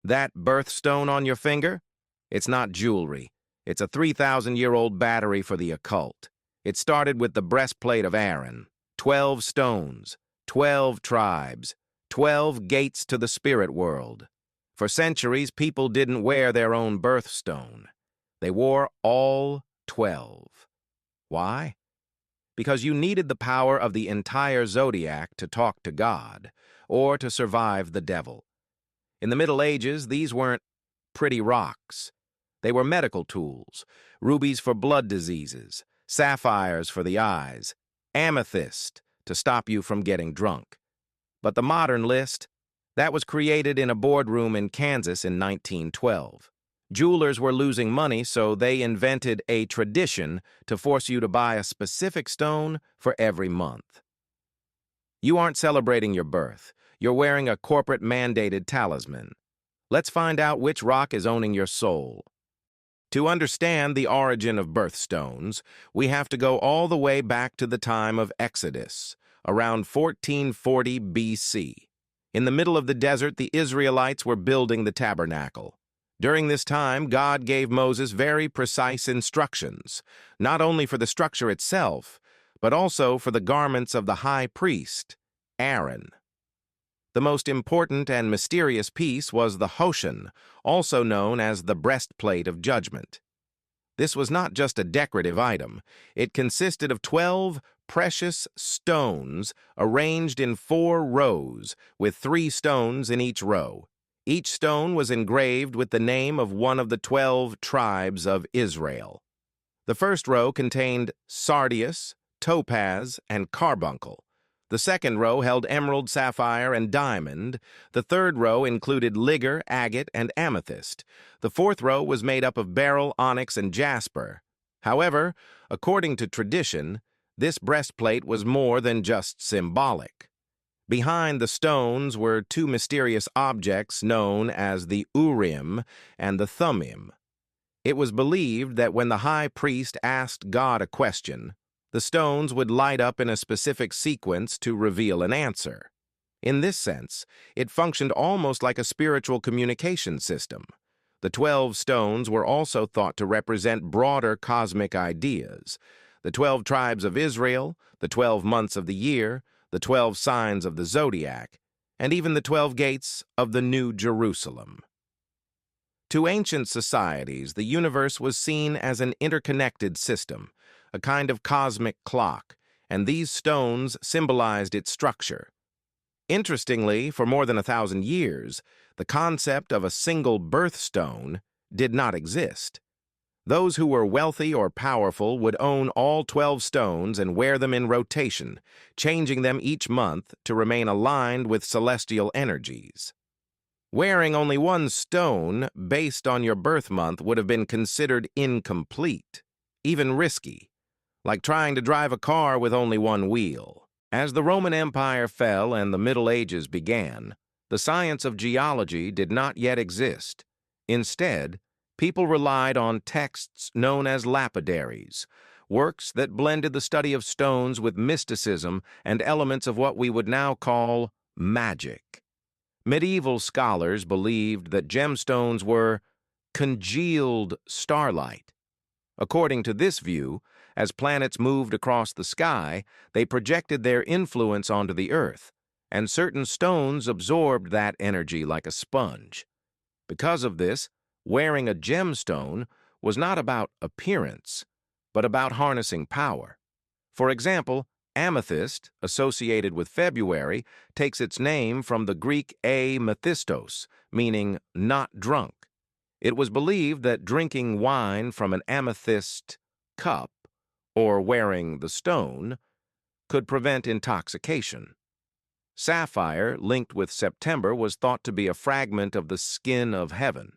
That birthstone on your finger? It's not jewelry. It's a 3,000-year-old battery for the occult. It started with the breastplate of Aaron. 12 stones, 12 tribes, 12 gates to the spirit world. For centuries, people didn't wear their own birthstone. They wore all 12. Why? Because you needed the power of the entire zodiac to talk to God, or to survive the devil. In the Middle Ages, these weren't pretty rocks. They were medical tools: rubies for blood diseases, sapphires for the eyes, amethyst to stop you from getting drunk. But the modern list, that was created in a boardroom in Kansas in 1912. Jewelers were losing money, so they invented a tradition to force you to buy a specific stone for every month. You aren't celebrating your birth. You're wearing a corporate-mandated talisman. Let's find out which rock is owning your soul. To understand the origin of birthstones, we have to go all the way back to the time of Exodus, around 1440 BC. In the middle of the desert, the Israelites were building the tabernacle. During this time, God gave Moses very precise instructions, not only for the structure itself, but also for the garments of the high priest, Aaron. The most important and mysterious piece was the Hoshan, also known as the breastplate of judgment. This was not just a decorative item. It consisted of 12 precious stones arranged in 4 rows, with 3 stones in each row. Each stone was engraved with the name of one of the 12 tribes of Israel. The first row contained sardius, topaz, and carbuncle. The second row held emerald, sapphire, and diamond. The third row included ligure, agate, and amethyst. The fourth row was made up of beryl, onyx, and jasper. However, according to tradition, this breastplate was more than just symbolic. Behind the stones were 2 mysterious objects known as the Urim and the Thummim. It was believed that when the high priest asked God a question, the stones would light up in a specific sequence to reveal an answer. In this sense, it functioned almost like a spiritual communication system. The 12 stones were also thought to represent broader cosmic ideas: the 12 tribes of Israel, the 12 months of the year, the 12 signs of the zodiac, and even the 12 gates of the New Jerusalem. To ancient societies, the universe was seen as an interconnected system, a kind of cosmic clock, and these stones symbolized its structure. Interestingly, for more than 1,000 years, the concept of a single birthstone did not exist. Those who were wealthy or powerful would own all 12 stones and wear them in rotation, changing them each month to remain aligned with celestial energies. Wearing only one stone based on your birth month would have been considered incomplete, even risky, like trying to drive a car with only one wheel. As the Roman Empire fell and the Middle Ages began, the science of geology did not yet exist. Instead, people relied on texts known as lapidaries, works that blended the study of stones with mysticism and elements of what we would now call magic. Medieval scholars believed that gemstones were congealed starlight. According to this view, as planets moved across the sky, they projected their influence onto the earth, and certain stones absorbed that energy like a sponge. Because of this, wearing a gemstone was not about appearance, but about harnessing power. For example, amethyst, associated with February, takes its name from the Greek amethystos, meaning not drunk. It was believed that drinking wine from an amethyst cup, or wearing the stone, could prevent intoxication. Sapphire, linked with September, was thought to be a fragment of the skin of heaven.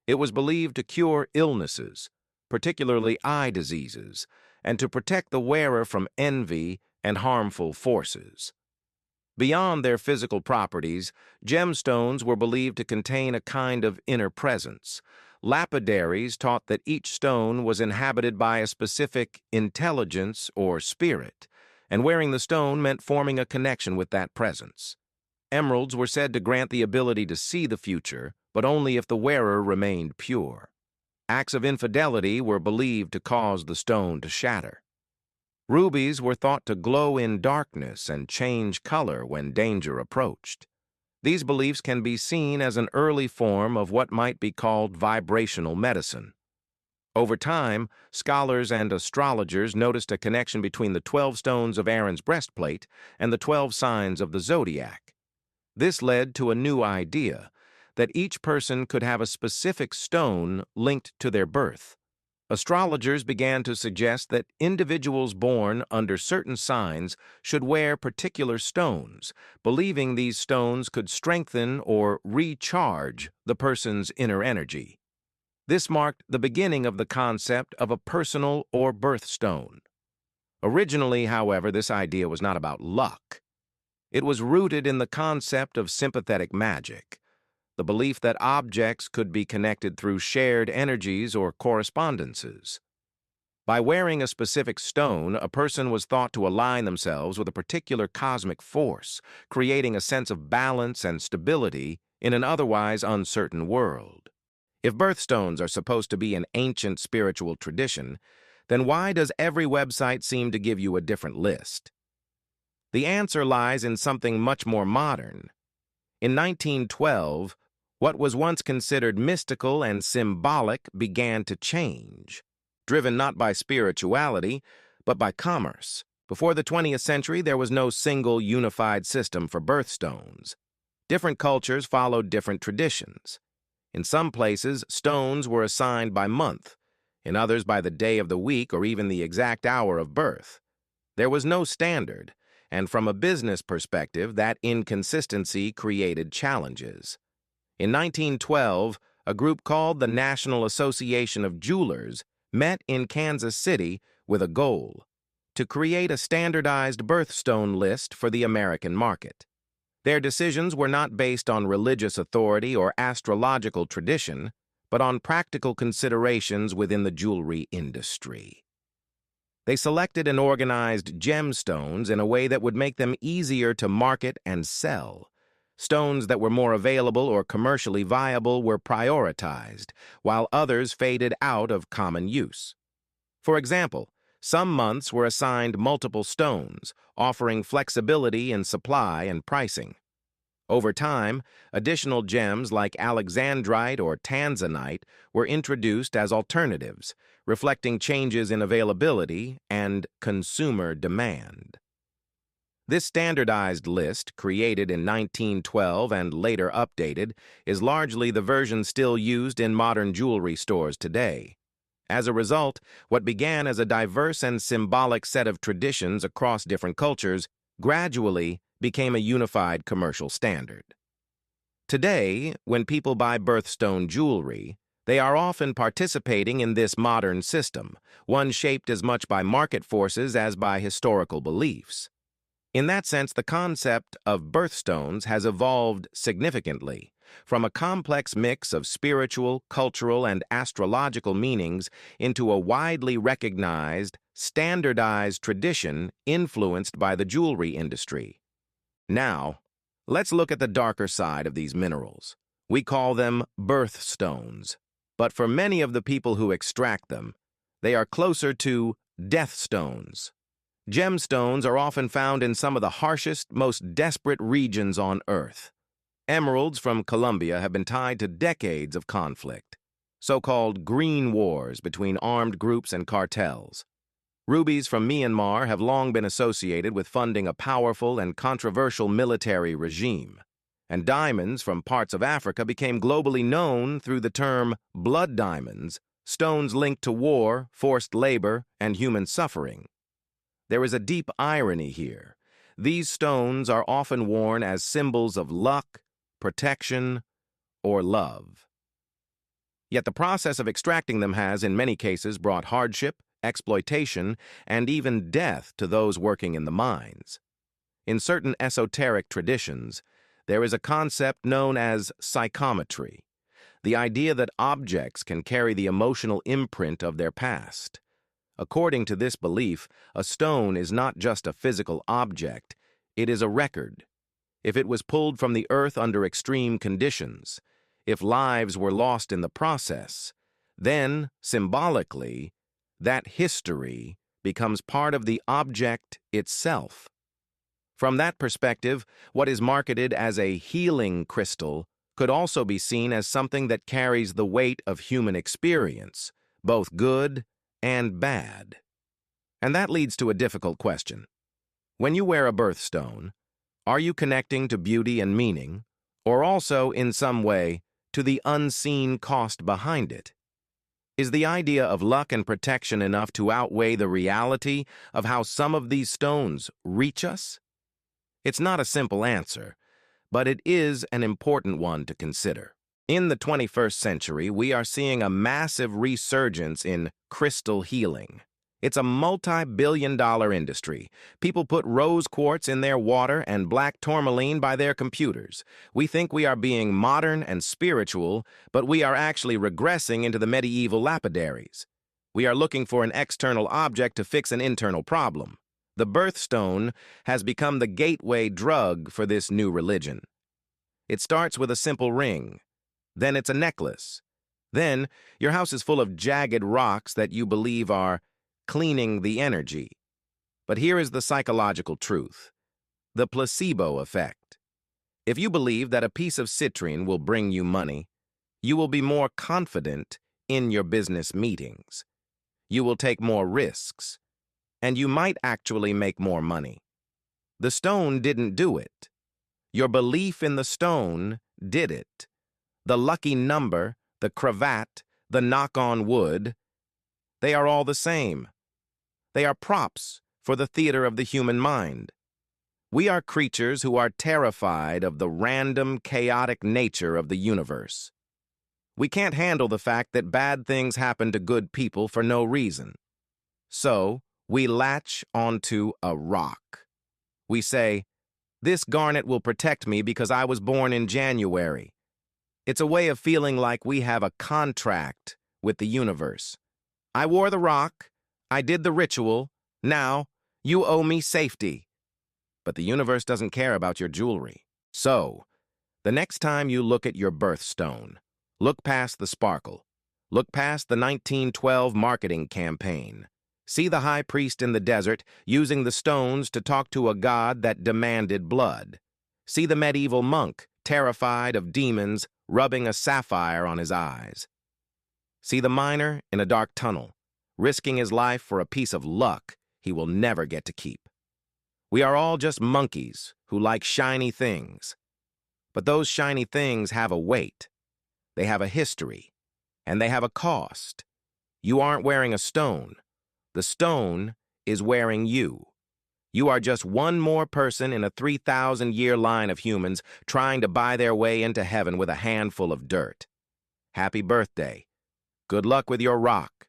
It was believed to cure illnesses, particularly eye diseases, and to protect the wearer from envy and harmful forces. Beyond their physical properties, gemstones were believed to contain a kind of inner presence. Lapidaries taught that each stone was inhabited by a specific intelligence or spirit, and wearing the stone meant forming a connection with that presence. Emeralds were said to grant the ability to see the future, but only if the wearer remained pure. Acts of infidelity were believed to cause the stone to shatter. Rubies were thought to glow in darkness and change color when danger approached. These beliefs can be seen as an early form of what might be called vibrational medicine. Over time, scholars and astrologers noticed a connection between the 12 stones of Aaron's breastplate and the 12 signs of the zodiac. This led to a new idea that each person could have a specific stone linked to their birth. Astrologers began to suggest that individuals born under certain signs should wear particular stones, believing these stones could strengthen or recharge the person's inner energy. This marked the beginning of the concept of a personal or birthstone. Originally, however, this idea was not about luck. It was rooted in the concept of sympathetic magic, the belief that objects could be connected through shared energies or correspondences. By wearing a specific stone, a person was thought to align themselves with a particular cosmic force, creating a sense of balance and stability in an otherwise uncertain world. If birthstones are supposed to be an ancient spiritual tradition, then why does every website seem to give you a different list? The answer lies in something much more modern. In 1912, what was once considered mystical and symbolic began to change, driven not by spirituality, but by commerce. Before the 20th century, there was no single unified system for birthstones. Different cultures followed different traditions. In some places, stones were assigned by month, in others by the day of the week or even the exact hour of birth. There was no standard, and from a business perspective, that inconsistency created challenges. In 1912, a group called the National Association of Jewelers met in Kansas City with a goal: to create a standardized birthstone list for the American market. Their decisions were not based on religious authority or astrological tradition, but on practical considerations within the jewelry industry. They selected and organized gemstones in a way that would make them easier to market and sell. Stones that were more available or commercially viable were prioritized, while others faded out of common use. For example, some months were assigned multiple stones, offering flexibility in supply and pricing. Over time, additional gems like alexandrite or tanzanite were introduced as alternatives, reflecting changes in availability and consumer demand. This standardized list, created in 1912 and later updated, is largely the version still used in modern jewelry stores today. As a result, what began as a diverse and symbolic set of traditions across different cultures gradually became a unified commercial standard. Today, when people buy birthstone jewelry, they are often participating in this modern system, one shaped as much by market forces as by historical beliefs. In that sense, the concept of birthstones has evolved significantly, from a complex mix of spiritual, cultural, and astrological meanings into a widely recognized, standardized tradition influenced by the jewelry industry. Now, let's look at the darker side of these minerals. We call them birthstones, but for many of the people who extract them, they are closer to death stones. Gemstones are often found in some of the harshest, most desperate regions on Earth. Emeralds from Colombia have been tied to decades of conflict, so-called green wars between armed groups and cartels. Rubies from Myanmar have long been associated with funding a powerful and controversial military regime, and diamonds from parts of Africa became globally known through the term blood diamonds, stones linked to war, forced labor, and human suffering. There is a deep irony here. These stones are often worn as symbols of luck, protection, or love. Yet the process of extracting them has, in many cases, brought hardship, exploitation, and even death to those working in the mines. In certain esoteric traditions, there is a concept known as psychometry, the idea that objects can carry the emotional imprint of their past. According to this belief, a stone is not just a physical object, it is a record. If it was pulled from the earth under extreme conditions, if lives were lost in the process, then, symbolically, that history becomes part of the object itself. From that perspective, what is marketed as a healing crystal could also be seen as something that carries the weight of human experience, both good and bad. And that leads to a difficult question. When you wear a birthstone, are you connecting to beauty and meaning, or also, in some way, to the unseen cost behind it? Is the idea of luck and protection enough to outweigh the reality of how some of these stones reach us? It's not a simple answer, but it is an important one to consider. In the 21st century, we are seeing a massive resurgence in crystal healing. It's a multi-billion-dollar industry. People put rose quartz in their water and black tourmaline by their computers. We think we are being modern and spiritual, but we are actually regressing into the medieval lapidaries. We are looking for an external object to fix an internal problem. The birthstone has become the gateway drug for this new religion. It starts with a simple ring. Then it's a necklace. Then your house is full of jagged rocks that you believe are cleaning the energy. But here is the psychological truth: the placebo effect. If you believe that a piece of citrine will bring you money, you will be more confident in your business meetings. You will take more risks, and you might actually make more money. The stone didn't do it. Your belief in the stone did it. The lucky number, the cravat, the knock on wood, they are all the same. They are props for the theater of the human mind. We are creatures who are terrified of the random, chaotic nature of the universe. We can't handle the fact that bad things happen to good people for no reason. So, we latch onto a rock. We say, "This garnet will protect me because I was born in January." It's a way of feeling like we have a contract with the universe. I wore the rock, I did the ritual, now you owe me safety. But the universe doesn't care about your jewelry. So, the next time you look at your birthstone, look past the sparkle. Look past the 1912 marketing campaign. See the high priest in the desert using the stones to talk to a god that demanded blood. See the medieval monk, terrified of demons, rubbing a sapphire on his eyes. See the miner in a dark tunnel, risking his life for a piece of luck he will never get to keep. We are all just monkeys who like shiny things. But those shiny things have a weight. They have a history, and they have a cost. You aren't wearing a stone. The stone is wearing you. You are just one more person in a 3,000-year line of humans trying to buy their way into heaven with a handful of dirt. Happy birthday. Good luck with your rock.